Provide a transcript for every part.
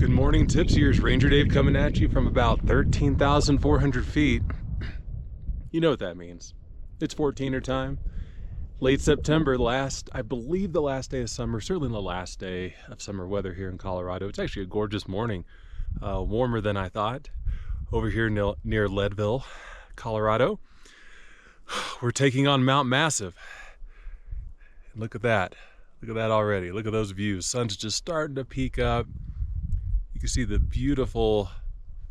Good morning, Tipsiers. Ranger Dave coming at you from about 13,400 feet. You know what that means. It's 14er time. Late September, I believe the last day of summer, certainly the last day of summer weather here in Colorado. It's actually a gorgeous morning, warmer than I thought, over here near Leadville, Colorado. We're taking on Mount Massive. Look at that. Look at that already. Look at those views. Sun's just starting to peek up. You can see the beautiful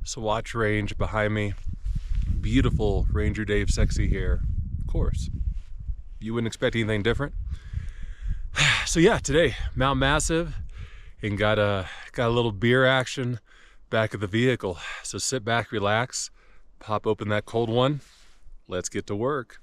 Sawatch Range behind me. Beautiful Ranger Dave sexy hair. Of course. You wouldn't expect anything different. So yeah, today, Mount Massive, and got a little beer action back of the vehicle. So sit back, relax, pop open that cold one. Let's get to work.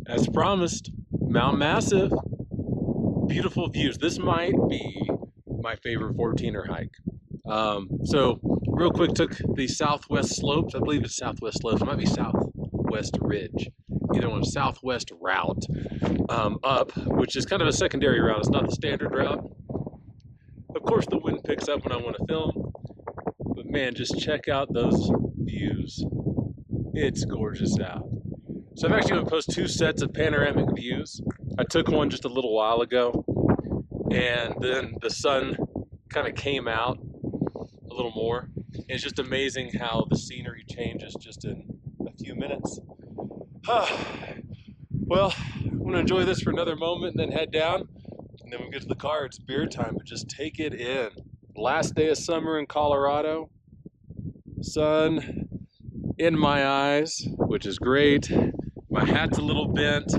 As promised, Mount Massive, beautiful views. This might be my favorite 14er hike. So real quick, took the southwest slopes. I believe it's southwest slopes. It might be southwest ridge. Either one, southwest route up, which is kind of a secondary route. It's not the standard route. Of course, the wind picks up when I want to film, but man, just check out those views. It's gorgeous out. So I'm actually going to post 2 sets of panoramic views. I took one just a little while ago, and then the sun kind of came out a little more. It's just amazing how the scenery changes just in a few minutes. Well, I'm going to enjoy this for another moment and then head down. And then when we get to the car, it's beer time, but just take it in. Last day of summer in Colorado. Sun in my eyes, which is great. My hat's a little bent.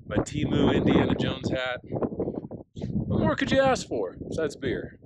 My Temu Indiana Jones hat. What more could you ask for besides beer?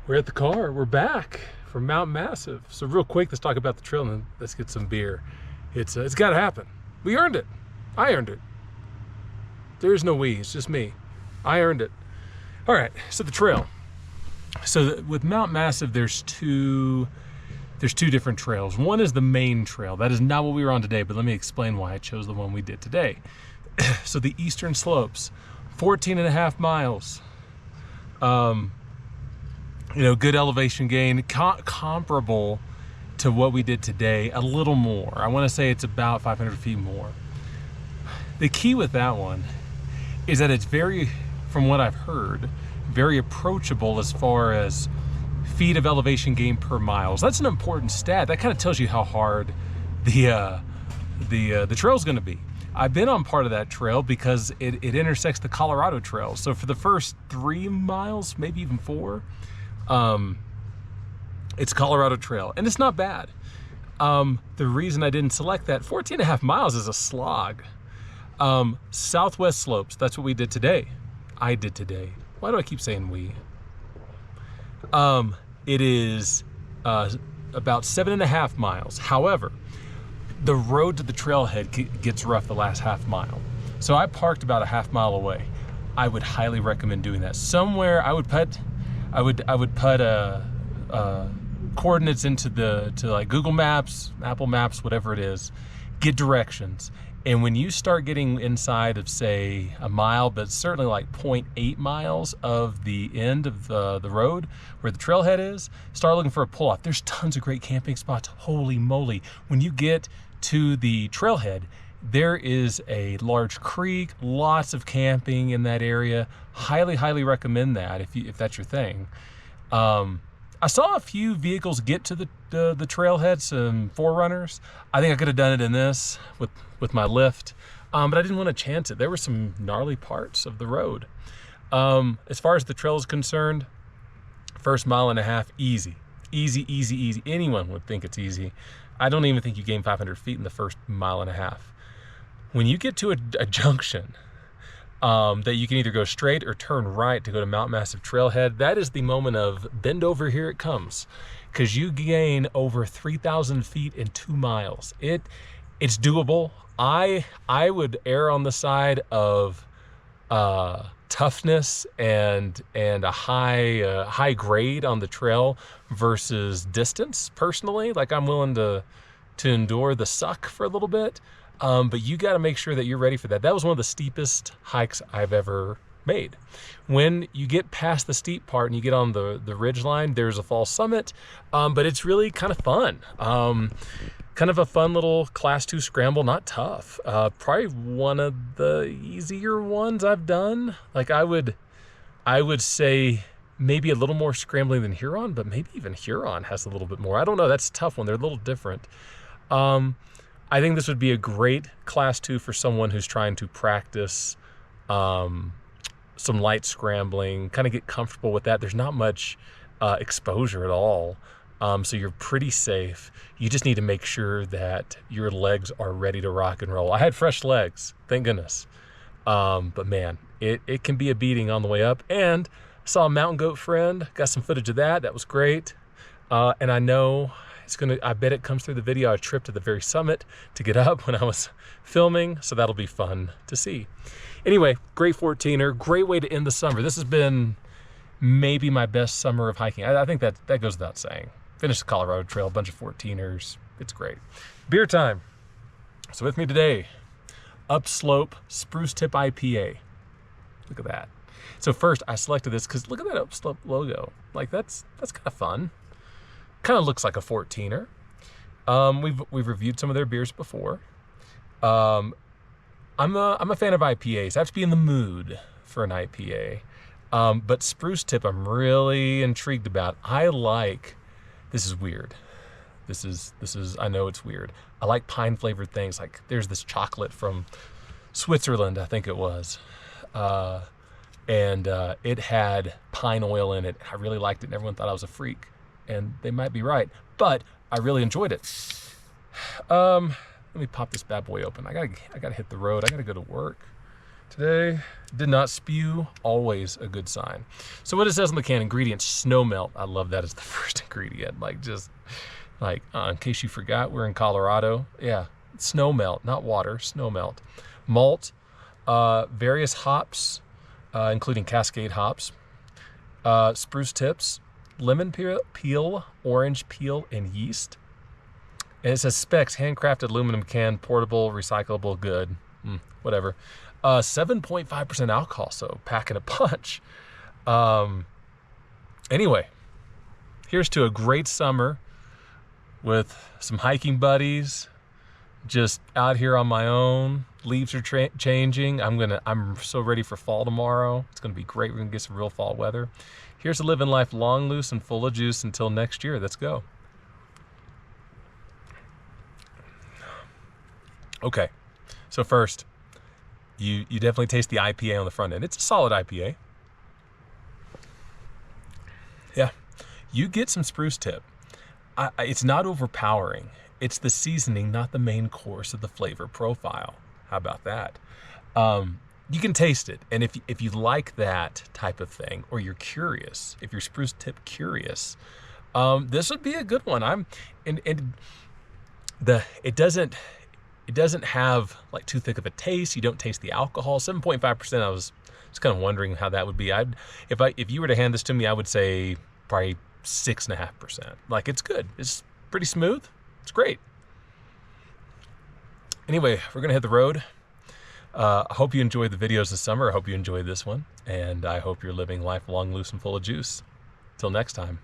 We're at the car. We're back from Mount Massive. So real quick, let's talk about the trail and then let's get some beer. It's got to happen. We earned it. I earned it. There's no we. It's just me. I earned it. All right. So the trail. So with Mount Massive, there's two different trails. One is the main trail. That is not what we were on today, but let me explain why I chose the one we did today. So the eastern slopes, 14.5 miles. You know, good elevation gain, comparable to what we did today, a little more. I want to say it's about 500 feet more. The key with that one is that it's very, from what I've heard, very approachable as far as feet of elevation gain per mile. So that's an important stat. That kind of tells you how hard the trail's going to be. I've been on part of that trail because it intersects the Colorado Trail. So for the first 3 miles, maybe even 4, it's Colorado Trail, and it's not bad. The reason I didn't select that, 14.5 miles is a slog. Southwest slopes, that's what we did today. I did today. Why do I keep saying we? It is about 7.5 miles. However, the road to the trailhead gets rough the last half mile. So I parked about a half mile away. I would highly recommend doing that. Somewhere I would put coordinates into like Google Maps, Apple Maps, whatever it is, get directions. And when you start getting inside of, say, a mile, but certainly like 0.8 miles of the end of the road where the trailhead is, start looking for a pull-off. There's tons of great camping spots. Holy moly. When you get to the trailhead, there is a large creek, lots of camping in that area. Highly, highly recommend that if that's your thing. I saw a few vehicles get to the trailhead, some 4Runners. I think I could have done it in this with my lift, but I didn't want to chance it. There were some gnarly parts of the road. As far as the trail is concerned, first 1.5 miles, easy. Easy, easy, easy. Anyone would think it's easy. I don't even think you gain 500 feet in the first 1.5 miles. When you get to a junction, that you can either go straight or turn right to go to Mount Massive Trailhead, that is the moment of bend over, here it comes, because you gain over 3,000 feet in 2 miles. It's doable. I would err on the side of toughness and a high grade on the trail versus distance. Personally, like, I'm willing to endure the suck for a little bit. But you got to make sure that you're ready for that. That was one of the steepest hikes I've ever made. When you get past the steep part and you get on the ridge line, there's a false summit, but it's really kind of fun. Kind of a fun little class 2 scramble, not tough. Probably one of the easier ones I've done. Like, I would say maybe a little more scrambling than Huron, but maybe even Huron has a little bit more. I don't know. That's a tough one. They're a little different. I think this would be a great class 2 for someone who's trying to practice some light scrambling, kind of get comfortable with that. There's not much exposure at all, so you're pretty safe. You just need to make sure that your legs are ready to rock and roll. I had fresh legs, thank goodness. But man, it can be a beating on the way up. And I saw a mountain goat friend, got some footage of that. That was great. And I know I bet it comes through the video. I tripped to the very summit to get up when I was filming, so that'll be fun to see. Anyway, great 14er, great way to end the summer. This has been maybe my best summer of hiking. I think that goes without saying. Finished the Colorado Trail, a bunch of 14ers. It's great. Beer time. So with me today, Upslope Spruce Tip IPA. Look at that. So first, I selected this because look at that Upslope logo. Like, that's kind of fun. Kind of looks like a 14er. We've reviewed some of their beers before. I'm a fan of IPAs. I have to be in the mood for an IPA. But Spruce Tip, I'm really intrigued about. This is weird. This is, I know it's weird. I like pine flavored things. Like, there's this chocolate from Switzerland, I think it was. And it had pine oil in it. I really liked it, and everyone thought I was a freak. And they might be right, but I really enjoyed it. Let me pop this bad boy open. I gotta hit the road. I gotta go to work. Today, did not spew, always a good sign. So what it says on the can, ingredients, snow melt. I love that as the first ingredient. Like just like, in case you forgot, we're in Colorado. Yeah, snow melt, not water, snow melt. Malt, various hops, including Cascade hops, spruce tips, lemon peel, orange peel, and yeast. And it says specs, handcrafted aluminum can, portable, recyclable, good, whatever. 7.5% alcohol, so packing a punch. Anyway, here's to a great summer with some hiking buddies, just out here on my own. Leaves are changing. I'm so ready for fall tomorrow. It's gonna be great. We're gonna get some real fall weather. Here's to living life long, loose, and full of juice until next year. Let's go. Okay, so first, you definitely taste the IPA on the front end. It's a solid IPA. Yeah, you get some spruce tip. It's not overpowering. It's the seasoning, not the main course of the flavor profile. How about that? You can taste it, and if you like that type of thing, or you're curious, if you're spruce tip curious, this would be a good one. It doesn't have like too thick of a taste. You don't taste the alcohol. 7.5%. I was just kind of wondering how that would be. If you were to hand this to me, I would say probably 6.5%. Like, it's good. It's pretty smooth. It's great. Anyway, we're gonna hit the road. I hope you enjoyed the videos this summer. I hope you enjoyed this one, and I hope you're living life long, loose, and full of juice. Till next time.